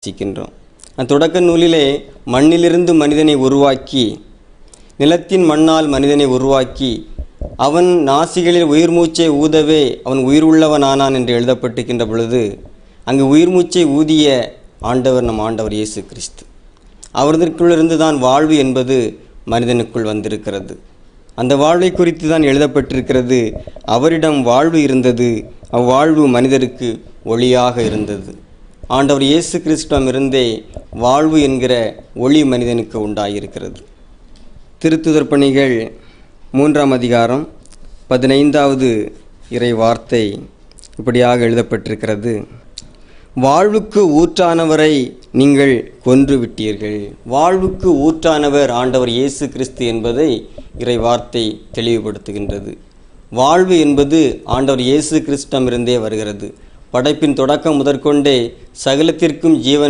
வாசிக்கின்றோம். அந்த தொடக்க நூலிலே மண்ணிலிருந்து மனிதனை உருவாக்கி, நிலத்தின் மண்ணால் மனிதனை உருவாக்கி, அவன் நாசிகளில் உயிர் மூச்சை ஊதவே அவன் உயிர் உள்ளவனானான் என்று எழுதப்பட்டிருக்கின்ற பொழுது, அங்கு உயிர் மூச்சை ஊதிய ஆண்டவர் நம் ஆண்டவர் இயேசு கிறிஸ்து. அவரதற்குள்ளிருந்து தான் வாழ்வு என்பது மனிதனுக்குள் வந்திருக்கிறது. அந்த வாழ்வை குறித்து தான் எழுதப்பட்டிருக்கிறது, அவரிடம் வாழ்வு இருந்தது, அவ்வாழ்வு மனிதருக்கு ஒளியாக இருந்தது. ஆண்டவர் இயேசு கிறிஸ்துவிடமிருந்தே வாழ்வு என்கிற ஒளி மனிதனுக்கு உண்டாயிருக்கிறது. திருத்துதர் பணிகள் 3ஆம் அதிகாரம் 15வது இறை வார்த்தை இப்படியாக எழுதப்பட்டிருக்கிறது: வாழ்வுக்கு ஊற்றானவரை நீங்கள் கொன்று விட்டீர்கள். வாழ்வுக்கு ஊற்றானவர் ஆண்டவர் இயேசு கிறிஸ்து என்பதை இறை வார்த்தை தெளிவுபடுத்துகின்றது. வாழ்வு என்பது ஆண்டவர் இயேசு கிறிஸ்துவிடமிருந்தே வருகிறது. படைப்பின் தொடக்கம் முதற்கொண்டே சகலத்திற்கும் ஜீவன்